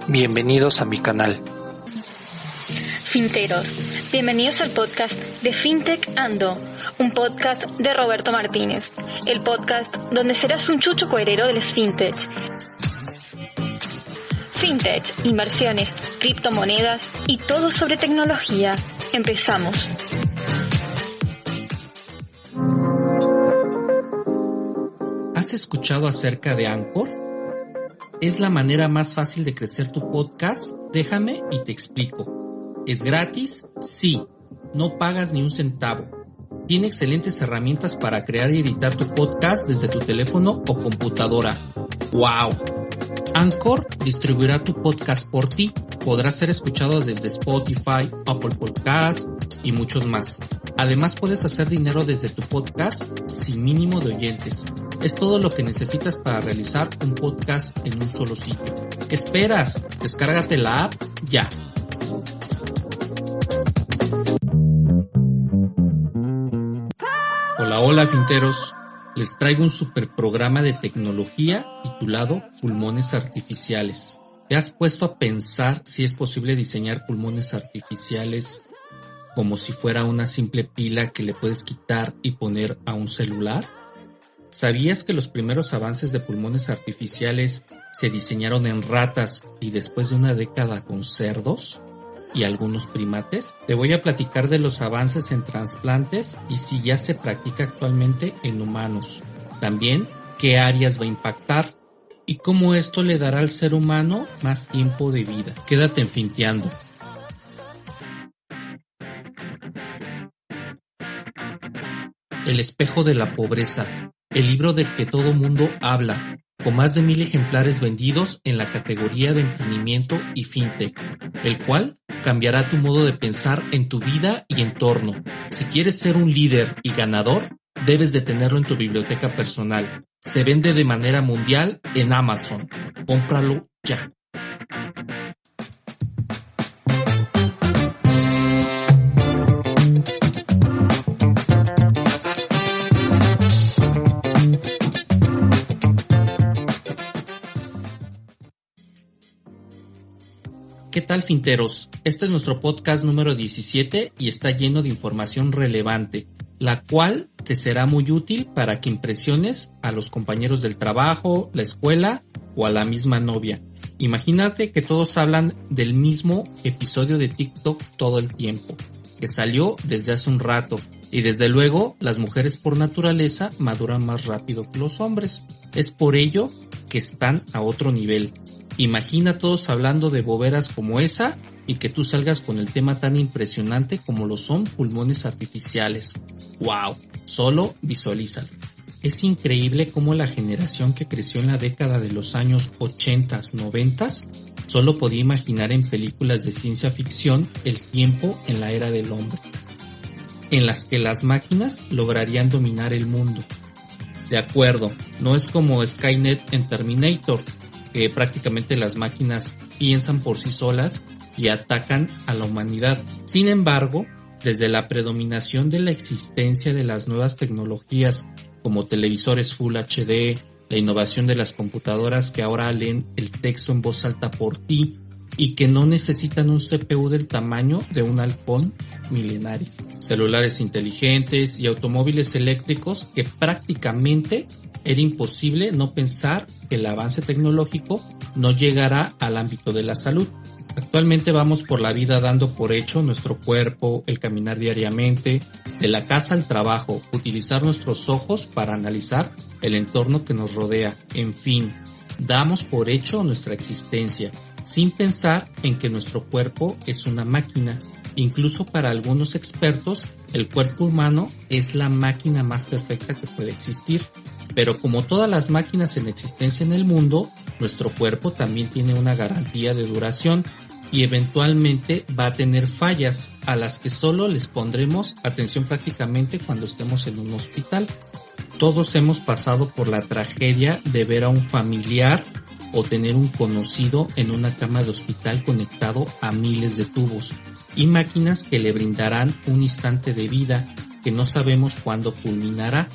Bienvenidos a mi canal. Finteros, bienvenidos al podcast de Fintech Ando, un podcast de Roberto Martínez, el podcast donde serás un chucho coherero del fintech. Fintech, inversiones, criptomonedas y todo sobre tecnología. Empezamos. ¿Has escuchado acerca de Anchor? ¿Es la manera más fácil de crecer tu podcast? Déjame y te explico. ¿Es gratis? Sí. No pagas ni un centavo. Tiene excelentes herramientas para crear y editar tu podcast desde tu teléfono o computadora. ¡Wow! Anchor distribuirá tu podcast por ti. Podrás ser escuchado desde Spotify, Apple Podcasts y muchos más. Además, puedes hacer dinero desde tu podcast sin mínimo de oyentes. Es todo lo que necesitas para realizar un podcast en un solo sitio. ¿Qué esperas? Descárgate la app ya. Hola finteros. Les traigo un super programa de tecnología titulado Pulmones Artificiales. ¿Te has puesto a pensar si es posible diseñar pulmones artificiales como si fuera una simple pila que le puedes quitar y poner a un celular? ¿Sabías que los primeros avances de pulmones artificiales se diseñaron en ratas y después de una década con cerdos y algunos primates? Te voy a platicar de los avances en trasplantes y si ya se practica actualmente en humanos. También, qué áreas va a impactar y cómo esto le dará al ser humano más tiempo de vida. Quédate en Finteando. El espejo de la pobreza, el libro del que todo mundo habla, con más de 1000 ejemplares vendidos en la categoría de emprendimiento y fintech, el cual cambiará tu modo de pensar en tu vida y entorno. Si quieres ser un líder y ganador, debes de tenerlo en tu biblioteca personal. Se vende de manera mundial en Amazon. Cómpralo ya. ¿Qué tal, finteros? Este es nuestro podcast número 17 y está lleno de información relevante, la cual te será muy útil para que impresiones a los compañeros del trabajo, la escuela o a la misma novia. Imagínate que todos hablan del mismo episodio de TikTok todo el tiempo, que salió desde hace un rato, y desde luego las mujeres por naturaleza maduran más rápido que los hombres. Es por ello que están a otro nivel. Imagina a todos hablando de boberas como esa y que tú salgas con el tema tan impresionante como lo son pulmones artificiales. ¡Wow! Solo visualízalo. Es increíble cómo la generación que creció en la década de los años 80s, 90s, solo podía imaginar en películas de ciencia ficción el tiempo en la era del hombre, en las que las máquinas lograrían dominar el mundo. De acuerdo, no es como Skynet en Terminator, que prácticamente las máquinas piensan por sí solas y atacan a la humanidad. Sin embargo, desde la predominación de la existencia de las nuevas tecnologías como televisores Full HD, la innovación de las computadoras que ahora leen el texto en voz alta por ti y que no necesitan un CPU del tamaño de un halcón milenario, celulares inteligentes y automóviles eléctricos que prácticamente era imposible no pensar que el avance tecnológico no llegará al ámbito de la salud. Actualmente vamos por la vida dando por hecho nuestro cuerpo, el caminar diariamente, de la casa al trabajo, utilizar nuestros ojos para analizar el entorno que nos rodea. En fin, damos por hecho nuestra existencia, sin pensar en que nuestro cuerpo es una máquina. Incluso para algunos expertos, el cuerpo humano es la máquina más perfecta que puede existir. Pero como todas las máquinas en existencia en el mundo, nuestro cuerpo también tiene una garantía de duración y eventualmente va a tener fallas a las que solo les pondremos atención prácticamente cuando estemos en un hospital. Todos hemos pasado por la tragedia de ver a un familiar o tener un conocido en una cama de hospital conectado a miles de tubos y máquinas que le brindarán un instante de vida que no sabemos cuándo culminará.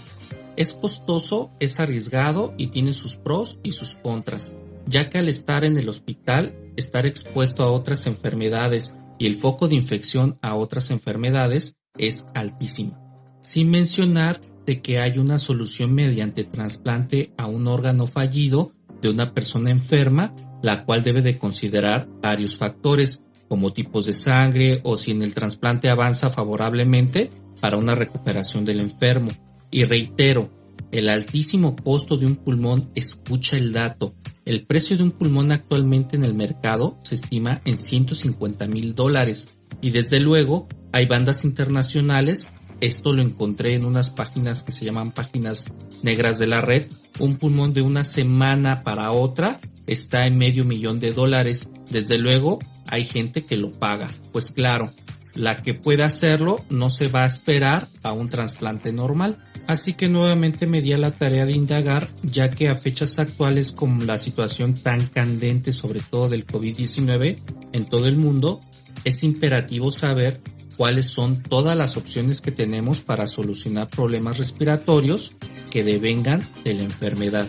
Es costoso, es arriesgado y tiene sus pros y sus contras, ya que al estar en el hospital estar expuesto a otras enfermedades y el foco de infección a otras enfermedades es altísimo. Sin mencionar de que hay una solución mediante trasplante a un órgano fallido de una persona enferma, la cual debe de considerar varios factores como tipos de sangre o si en el trasplante avanza favorablemente para una recuperación del enfermo. Y reitero, el altísimo costo de un pulmón, escucha el dato. El precio de un pulmón actualmente en el mercado se estima en $150,000 y desde luego hay bandas internacionales. Esto lo encontré en unas páginas que se llaman páginas negras de la red. Un pulmón de una semana para otra está en $500,000. Desde luego hay gente que lo paga. Pues claro, la que pueda hacerlo no se va a esperar a un trasplante normal. Así que nuevamente me di a la tarea de indagar, ya que a fechas actuales con la situación tan candente, sobre todo del COVID-19 en todo el mundo, es imperativo saber cuáles son todas las opciones que tenemos para solucionar problemas respiratorios que devengan de la enfermedad.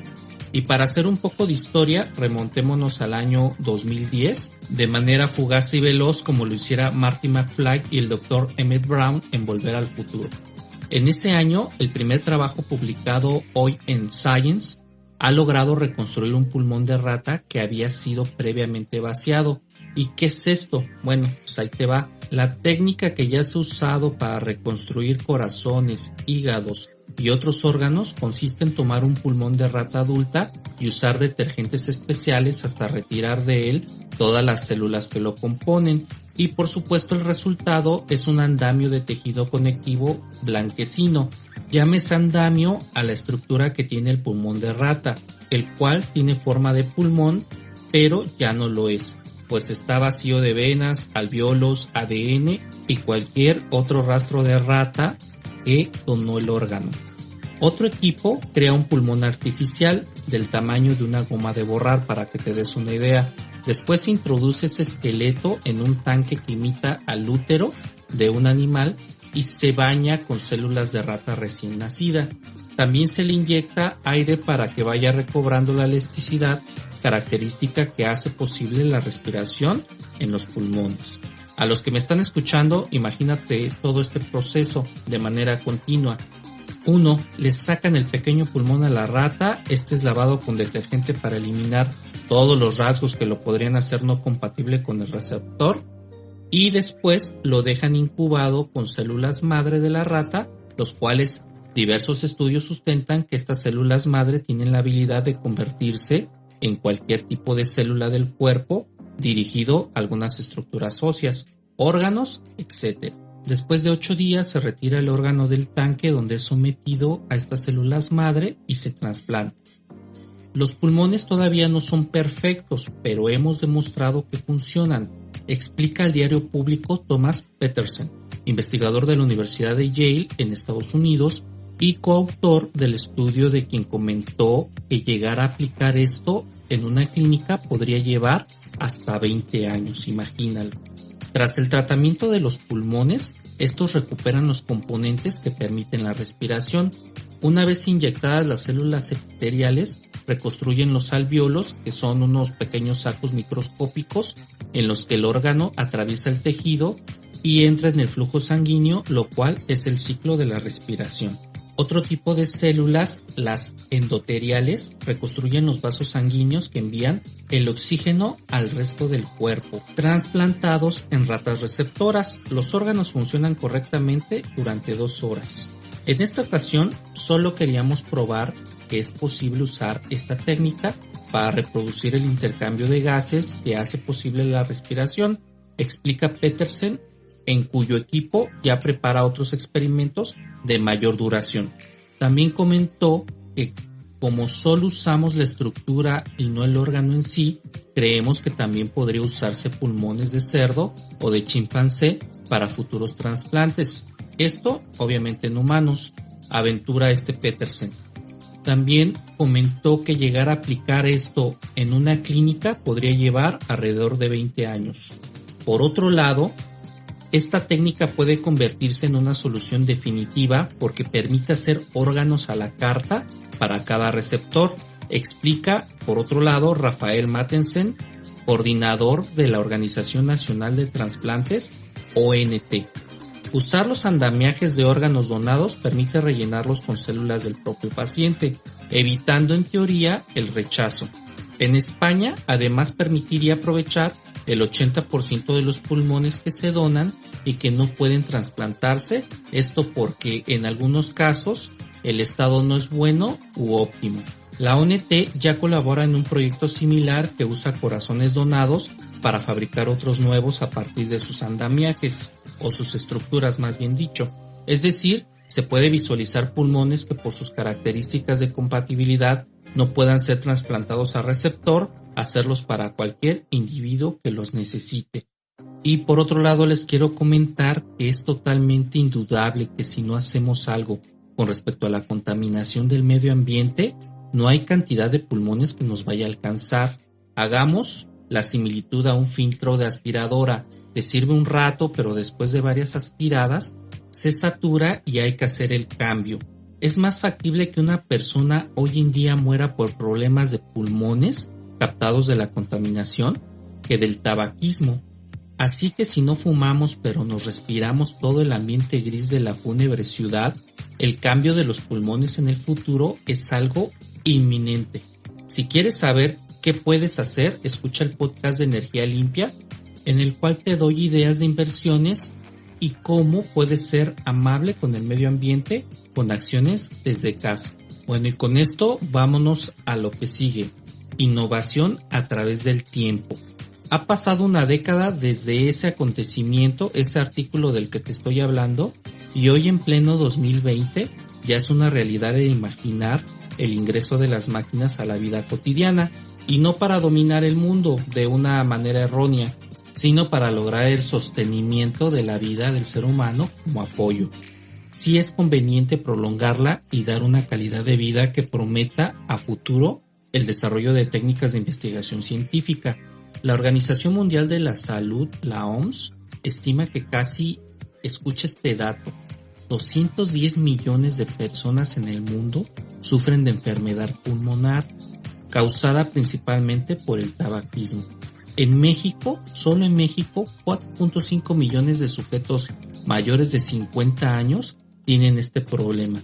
Y para hacer un poco de historia, remontémonos al año 2010, de manera fugaz y veloz como lo hiciera Marty McFly y el Dr. Emmett Brown en Volver al Futuro. En ese año, el primer trabajo publicado hoy en Science ha logrado reconstruir un pulmón de rata que había sido previamente vaciado. ¿Y qué es esto? Bueno, pues ahí te va. La técnica que ya se ha usado para reconstruir corazones, hígados y otros órganos consiste en tomar un pulmón de rata adulta y usar detergentes especiales hasta retirar de él todas las células que lo componen. Y por supuesto el resultado es un andamio de tejido conectivo blanquecino. Llámese andamio a la estructura que tiene el pulmón de rata, el cual tiene forma de pulmón, pero ya no lo es, pues está vacío de venas, alvéolos, ADN y cualquier otro rastro de rata que donó el órgano. Otro equipo crea un pulmón artificial del tamaño de una goma de borrar, para que te des una idea. Después se introduce ese esqueleto en un tanque que imita al útero de un animal y se baña con células de rata recién nacida. También se le inyecta aire para que vaya recobrando la elasticidad, característica que hace posible la respiración en los pulmones. A los que me están escuchando, imagínate todo este proceso de manera continua. 1. Les sacan el pequeño pulmón a la rata, este es lavado con detergente para eliminar todos los rasgos que lo podrían hacer no compatible con el receptor, y después lo dejan incubado con células madre de la rata, los cuales diversos estudios sustentan que estas células madre tienen la habilidad de convertirse en cualquier tipo de célula del cuerpo dirigido a algunas estructuras óseas, órganos, etc. Después de 8 días se retira el órgano del tanque donde es sometido a estas células madre y se trasplanta. Los pulmones todavía no son perfectos, pero hemos demostrado que funcionan, explica al diario público Thomas Petersen, investigador de la Universidad de Yale en Estados Unidos y coautor del estudio, de quien comentó que llegar a aplicar esto en una clínica podría llevar hasta 20 años, imagínalo. Tras el tratamiento de los pulmones, estos recuperan los componentes que permiten la respiración. Una vez inyectadas las células epiteliales, reconstruyen los alvéolos, que son unos pequeños sacos microscópicos en los que el órgano atraviesa el tejido y entra en el flujo sanguíneo, lo cual es el ciclo de la respiración. Otro tipo de células, las endoteliales, reconstruyen los vasos sanguíneos que envían el oxígeno al resto del cuerpo. Transplantados en ratas receptoras, los órganos funcionan correctamente durante 2 horas. En esta ocasión, solo queríamos probar que es posible usar esta técnica para reproducir el intercambio de gases que hace posible la respiración, explica Petersen, en cuyo equipo ya prepara otros experimentos de mayor duración. También comentó que como solo usamos la estructura y no el órgano en sí, creemos que también podría usarse pulmones de cerdo o de chimpancé para futuros trasplantes. Esto obviamente en humanos, aventura Petersen. También comentó que llegar a aplicar esto en una clínica podría llevar alrededor de 20 años. Por otro lado, esta técnica puede convertirse en una solución definitiva porque permite hacer órganos a la carta para cada receptor, explica por otro lado Rafael Mattensen, coordinador de la Organización Nacional de Trasplantes, ONT. Usar los andamiajes de órganos donados permite rellenarlos con células del propio paciente, evitando en teoría el rechazo. En España, además, permitiría aprovechar el 80% de los pulmones que se donan y que no pueden trasplantarse, esto porque en algunos casos el estado no es bueno u óptimo. La ONT ya colabora en un proyecto similar que usa corazones donados para fabricar otros nuevos a partir de sus andamiajes, o sus estructuras más bien dicho. Es decir, se puede visualizar pulmones que por sus características de compatibilidad no puedan ser trasplantados a receptor, hacerlos para cualquier individuo que los necesite. Y por otro lado les quiero comentar que es totalmente indudable que si no hacemos algo con respecto a la contaminación del medio ambiente, no hay cantidad de pulmones que nos vaya a alcanzar. Hagamos la similitud a un filtro de aspiradora que sirve un rato, pero después de varias aspiradas se satura y hay que hacer el cambio. Es más factible que una persona hoy en día muera por problemas de pulmones captados de la contaminación que del tabaquismo. Así que si no fumamos pero nos respiramos todo el ambiente gris de la fúnebre ciudad, el cambio de los pulmones en el futuro es algo inminente. Si quieres saber qué puedes hacer, escucha el podcast de Energía Limpia, en el cual te doy ideas de inversiones y cómo puedes ser amable con el medio ambiente con acciones desde casa. Bueno, y con esto vámonos a lo que sigue. Innovación a través del tiempo. Ha pasado una década desde ese acontecimiento, ese artículo del que te estoy hablando, y hoy en pleno 2020 ya es una realidad el imaginar el ingreso de las máquinas a la vida cotidiana, y no para dominar el mundo de una manera errónea, sino para lograr el sostenimiento de la vida del ser humano como apoyo. Sí es conveniente prolongarla y dar una calidad de vida que prometa a futuro el desarrollo de técnicas de investigación científica. La Organización Mundial de la Salud, la OMS, estima que escucha este dato, 210 millones de personas en el mundo sufren de enfermedad pulmonar, causada principalmente por el tabaquismo. En México, solo en México, 4.5 millones de sujetos mayores de 50 años tienen este problema.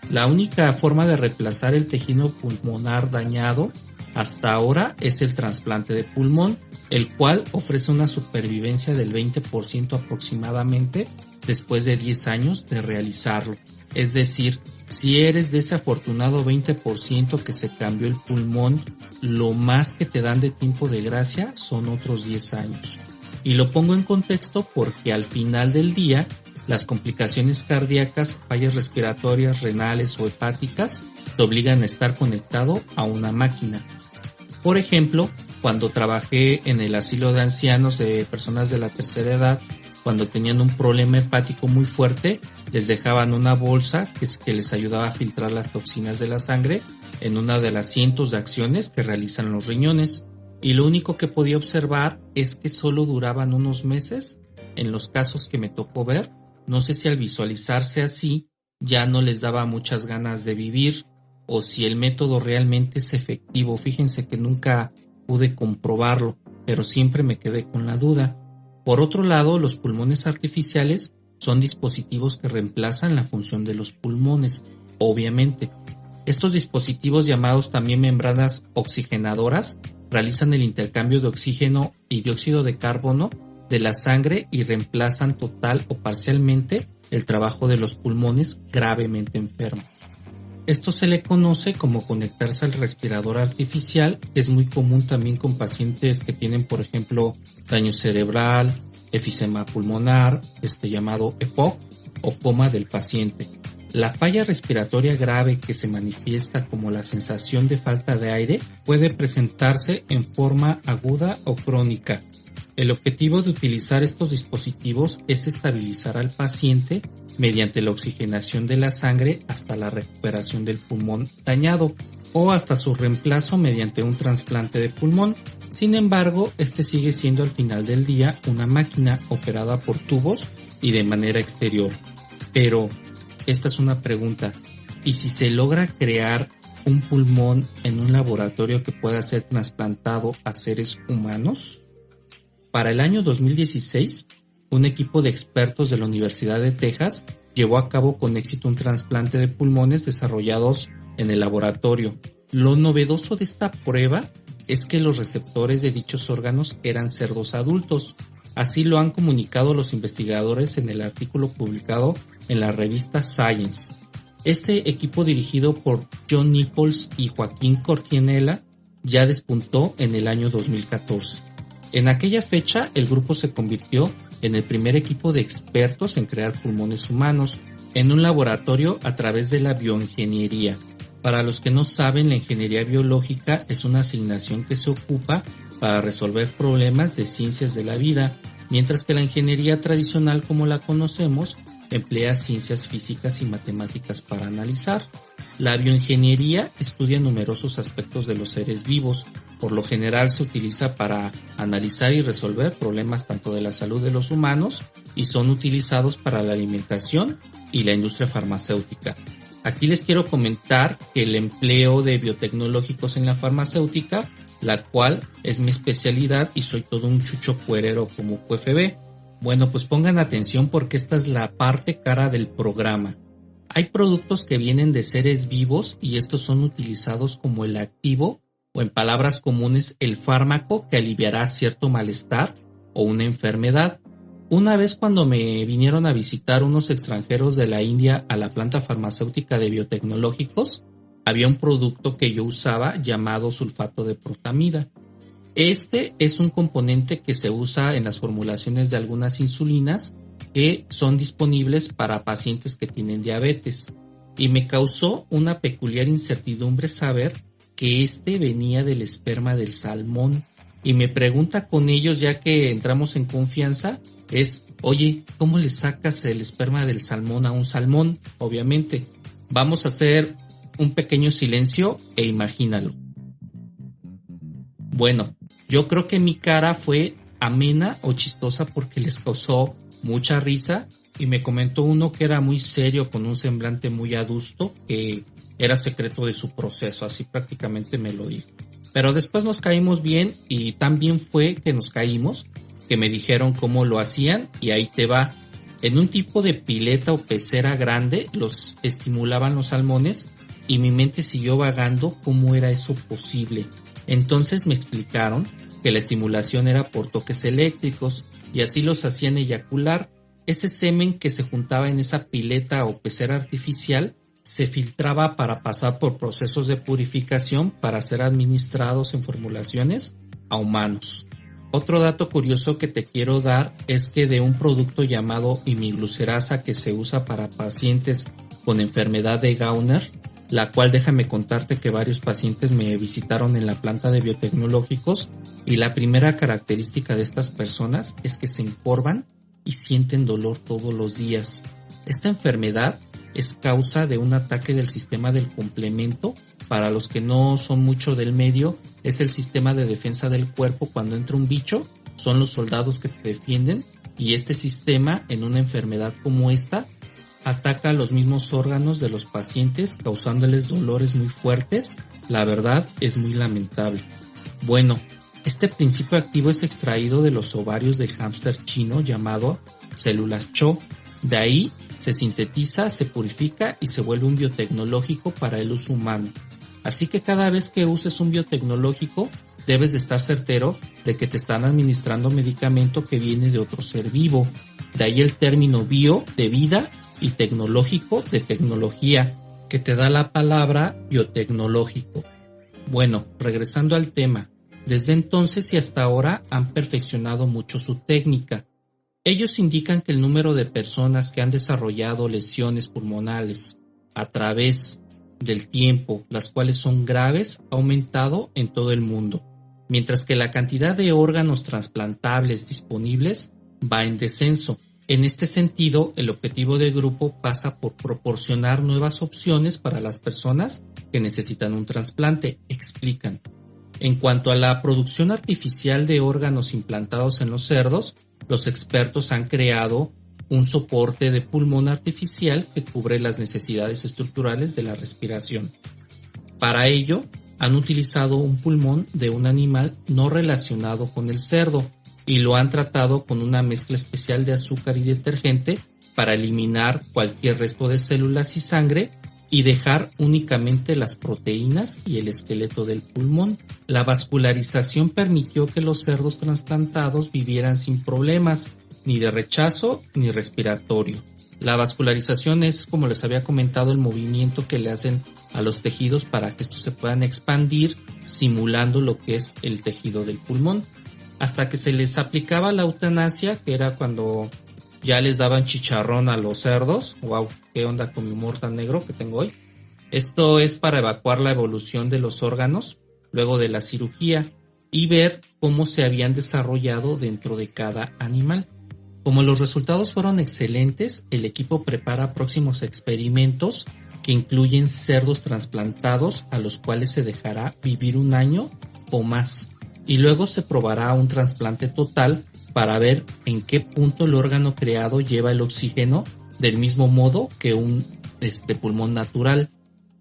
La única forma de reemplazar el tejido pulmonar dañado hasta ahora es el trasplante de pulmón, el cual ofrece una supervivencia del 20% aproximadamente después de 10 años de realizarlo. Es decir, si eres de ese afortunado 20% que se cambió el pulmón, lo más que te dan de tiempo de gracia son otros 10 años. Y lo pongo en contexto porque al final del día, las complicaciones cardíacas, fallas respiratorias, renales o hepáticas te obligan a estar conectado a una máquina. Por ejemplo, cuando trabajé en el asilo de ancianos de personas de la tercera edad, cuando tenían un problema hepático muy fuerte, les dejaban una bolsa que les ayudaba a filtrar las toxinas de la sangre en una de las cientos de acciones que realizan los riñones. Y lo único que podía observar es que solo duraban unos meses en los casos que me tocó ver. No sé si al visualizarse así ya no les daba muchas ganas de vivir o si el método realmente es efectivo. Fíjense que nunca pude comprobarlo, pero siempre me quedé con la duda. Por otro lado, los pulmones artificiales son dispositivos que reemplazan la función de los pulmones, obviamente. Estos dispositivos, llamados también membranas oxigenadoras, realizan el intercambio de oxígeno y dióxido de carbono de la sangre y reemplazan total o parcialmente el trabajo de los pulmones gravemente enfermos. Esto se le conoce como conectarse al respirador artificial, que es muy común también con pacientes que tienen, por ejemplo, daño cerebral, efisema pulmonar, llamado EPOC, o coma del paciente. La falla respiratoria grave, que se manifiesta como la sensación de falta de aire, puede presentarse en forma aguda o crónica. El objetivo de utilizar estos dispositivos es estabilizar al paciente mediante la oxigenación de la sangre hasta la recuperación del pulmón dañado o hasta su reemplazo mediante un trasplante de pulmón. Sin embargo, este sigue siendo al final del día una máquina operada por tubos y de manera exterior. Pero esta es una pregunta: ¿y si se logra crear un pulmón en un laboratorio que pueda ser trasplantado a seres humanos? Para el año 2016, un equipo de expertos de la Universidad de Texas llevó a cabo con éxito un trasplante de pulmones desarrollados en el laboratorio. Lo novedoso de esta prueba es que los receptores de dichos órganos eran cerdos adultos. Así lo han comunicado los investigadores en el artículo publicado en la revista Science. Este equipo, dirigido por John Nichols y Joaquín Cortianella, ya despuntó en el año 2014. En aquella fecha, el grupo se convirtió en el primer equipo de expertos en crear pulmones humanos en un laboratorio a través de la bioingeniería. Para los que no saben, la ingeniería biológica es una asignación que se ocupa para resolver problemas de ciencias de la vida, mientras que la ingeniería tradicional, como la conocemos, emplea ciencias físicas y matemáticas para analizar. La bioingeniería estudia numerosos aspectos de los seres vivos. Por lo general se utiliza para analizar y resolver problemas tanto de la salud de los humanos y son utilizados para la alimentación y la industria farmacéutica. Aquí les quiero comentar que el empleo de biotecnológicos en la farmacéutica, la cual es mi especialidad y soy todo un chucho cuerero como QFB. Bueno, pues pongan atención porque esta es la parte cara del programa. Hay productos que vienen de seres vivos y estos son utilizados como el activo o, en palabras comunes, el fármaco que aliviará cierto malestar o una enfermedad. Una vez, cuando me vinieron a visitar unos extranjeros de la India a la planta farmacéutica de biotecnológicos, había un producto que yo usaba llamado sulfato de protamida. Este es un componente que se usa en las formulaciones de algunas insulinas que son disponibles para pacientes que tienen diabetes, y me causó una peculiar incertidumbre saber que este venía del esperma del salmón. Y mi pregunta con ellos, ya que entramos en confianza, es: oye, ¿cómo le sacas el esperma del salmón a un salmón? Obviamente. Vamos a hacer un pequeño silencio e imagínalo. Bueno, yo creo que mi cara fue amena o chistosa porque les causó mucha risa, y me comentó uno que era muy serio con un semblante muy adusto que era secreto de su proceso, así prácticamente me lo dijo. Pero después nos caímos bien, y tan bien fue que nos caímos que me dijeron cómo lo hacían, y ahí te va. En un tipo de pileta o pecera grande los estimulaban los salmones y mi mente siguió vagando cómo era eso posible. Entonces me explicaron que la estimulación era por toques eléctricos y así los hacían eyacular. Ese semen que se juntaba en esa pileta o pecera artificial se filtraba para pasar por procesos de purificación para ser administrados en formulaciones a humanos. Otro dato curioso que te quiero dar es que de un producto llamado imiglucerasa que se usa para pacientes con enfermedad de Gauner, la cual déjame contarte que varios pacientes me visitaron en la planta de biotecnológicos, y la primera característica de estas personas es que se encorvan y sienten dolor todos los días. Esta enfermedad es causa de un ataque del sistema del complemento. Para los que no son mucho del medio, es el sistema de defensa del cuerpo. Cuando entra un bicho, son los soldados que te defienden, y este sistema, en una enfermedad como esta, ataca a los mismos órganos de los pacientes, causándoles dolores muy fuertes. La verdad es muy lamentable. Bueno, este principio activo es extraído de los ovarios del hámster chino llamado células CHO. De ahí se sintetiza, se purifica y se vuelve un biotecnológico para el uso humano. Así que cada vez que uses un biotecnológico, debes de estar certero de que te están administrando medicamento que viene de otro ser vivo. De ahí el término bio, de vida, y tecnológico, de tecnología, que te da la palabra biotecnológico. Bueno, regresando al tema, desde entonces y hasta ahora han perfeccionado mucho su técnica. Ellos indican que el número de personas que han desarrollado lesiones pulmonales a través del tiempo, las cuales son graves, ha aumentado en todo el mundo, mientras que la cantidad de órganos trasplantables disponibles va en descenso. En este sentido, el objetivo del grupo pasa por proporcionar nuevas opciones para las personas que necesitan un trasplante, explican. En cuanto a la producción artificial de órganos implantados en los cerdos, los expertos han creado un soporte de pulmón artificial que cubre las necesidades estructurales de la respiración. Para ello, han utilizado un pulmón de un animal no relacionado con el cerdo y lo han tratado con una mezcla especial de azúcar y detergente para eliminar cualquier resto de células y sangre y dejar únicamente las proteínas y el esqueleto del pulmón. La vascularización permitió que los cerdos trasplantados vivieran sin problemas, ni de rechazo ni respiratorio. La vascularización es, como les había comentado, el movimiento que le hacen a los tejidos para que estos se puedan expandir, simulando lo que es el tejido del pulmón. Hasta que se les aplicaba la eutanasia, que era cuando ya les daban chicharrón a los cerdos. Wow, qué onda con mi humor tan negro que tengo hoy. Esto es para evacuar la evolución de los órganos luego de la cirugía y ver cómo se habían desarrollado dentro de cada animal. Como los resultados fueron excelentes, el equipo prepara próximos experimentos que incluyen cerdos trasplantados a los cuales se dejará vivir 1 año o más. Y luego se probará un trasplante total para ver en qué punto el órgano creado lleva el oxígeno del mismo modo que un pulmón natural.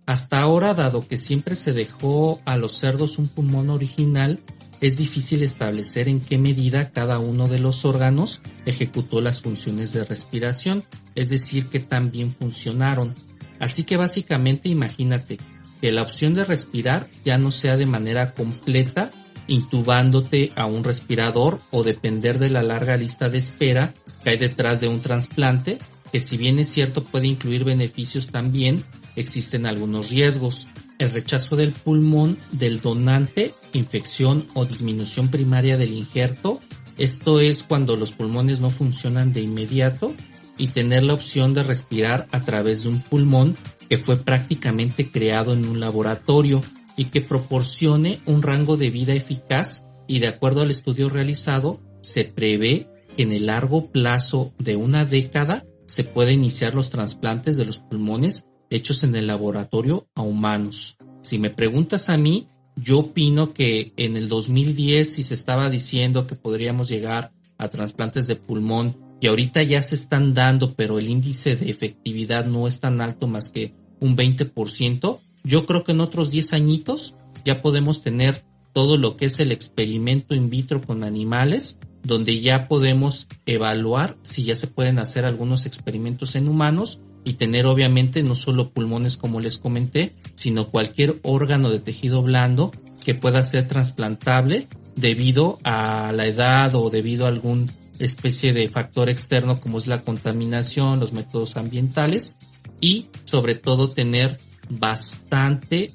Hasta ahora, dado que siempre se dejó a los cerdos un pulmón original, es difícil establecer en qué medida cada uno de los órganos ejecutó las funciones de respiración, es decir, que tan bien funcionaron. Así que básicamente imagínate que la opción de respirar ya no sea de manera completa, intubándote a un respirador o depender de la larga lista de espera que hay detrás de un trasplante, que si bien es cierto puede incluir beneficios también, existen algunos riesgos. El rechazo del pulmón del donante, infección o disminución primaria del injerto, esto es cuando los pulmones no funcionan de inmediato, y tener la opción de respirar a través de un pulmón que fue prácticamente creado en un laboratorio y que proporcione un rango de vida eficaz, y de acuerdo al estudio realizado, se prevé que en el largo plazo de 1 década se puede iniciar los trasplantes de los pulmones hechos en el laboratorio a humanos. Si me preguntas a mí, yo opino que en el 2010, si se estaba diciendo que podríamos llegar a trasplantes de pulmón, y ahorita ya se están dando, pero el índice de efectividad no es tan alto, más que un 20%, yo creo que en otros 10 añitos ya podemos tener todo lo que es el experimento in vitro con animales, donde ya podemos evaluar si ya se pueden hacer algunos experimentos en humanos y tener obviamente no solo pulmones como les comenté, sino cualquier órgano de tejido blando que pueda ser trasplantable debido a la edad o debido a alguna especie de factor externo como es la contaminación, los métodos ambientales, y sobre todo tener bastante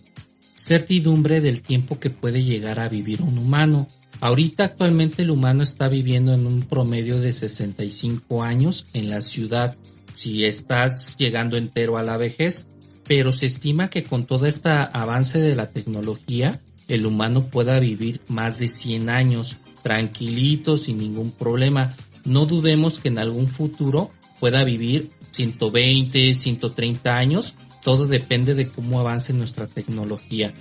certidumbre del tiempo que puede llegar a vivir un humano. Ahorita actualmente el humano está viviendo en un promedio de 65 años en la ciudad, si estás llegando entero a la vejez, pero se estima que con todo este avance de la tecnología, el humano pueda vivir más de 100 años, tranquilito, sin ningún problema. No dudemos que en algún futuro pueda vivir 120, 130 años, todo depende de cómo avance nuestra tecnología.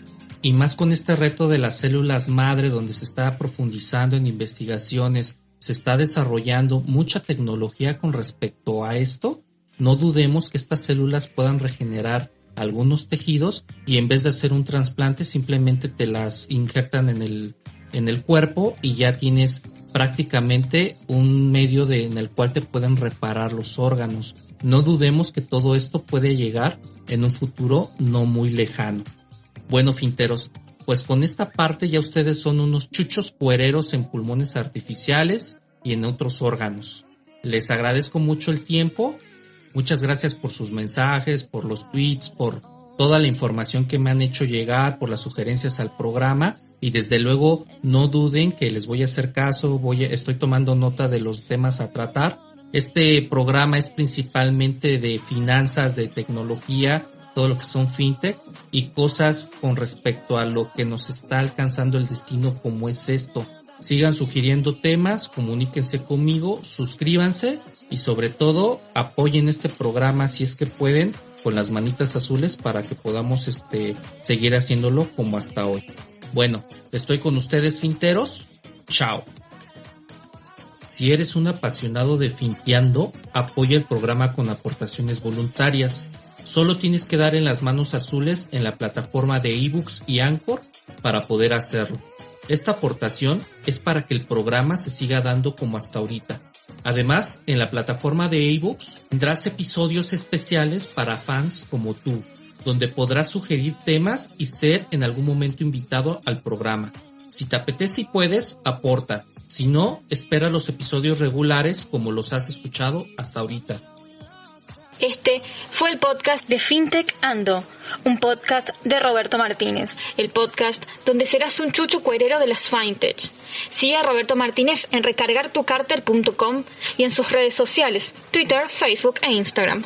Y más con este reto de las células madre, donde se está profundizando en investigaciones, se está desarrollando mucha tecnología con respecto a esto, no dudemos que estas células puedan regenerar algunos tejidos y en vez de hacer un trasplante simplemente te las injertan en el cuerpo y ya tienes prácticamente un medio en el cual te pueden reparar los órganos. No dudemos que todo esto puede llegar en un futuro no muy lejano. Bueno, finteros, pues con esta parte ya ustedes son unos chuchos cuereros en pulmones artificiales y en otros órganos. Les agradezco mucho el tiempo. Muchas gracias por sus mensajes, por los tweets, por toda la información que me han hecho llegar, por las sugerencias al programa. Y desde luego no duden que les voy a hacer caso, estoy tomando nota de los temas a tratar. Este programa es principalmente de finanzas, de tecnología, todo lo que son fintech y cosas con respecto a lo que nos está alcanzando el destino como es esto. Sigan sugiriendo temas, comuníquense conmigo, suscríbanse y sobre todo apoyen este programa si es que pueden con las manitas azules para que podamos seguir haciéndolo como hasta hoy. Bueno, estoy con ustedes finteros. Chao. Si eres un apasionado de Finteando, apoya el programa con aportaciones voluntarias. Solo tienes que dar en las manos azules en la plataforma de ebooks y Anchor para poder hacerlo. Esta aportación es para que el programa se siga dando como hasta ahorita. Además, en la plataforma de ebooks tendrás episodios especiales para fans como tú, donde podrás sugerir temas y ser en algún momento invitado al programa. Si te apetece y puedes, aporta. Si no, espera los episodios regulares como los has escuchado hasta ahorita. Este fue el podcast de FinTech Ando, un podcast de Roberto Martínez, el podcast donde serás un chucho cuerero de las FinTech. Sigue a Roberto Martínez en recargartucarter.com y en sus redes sociales, Twitter, Facebook e Instagram.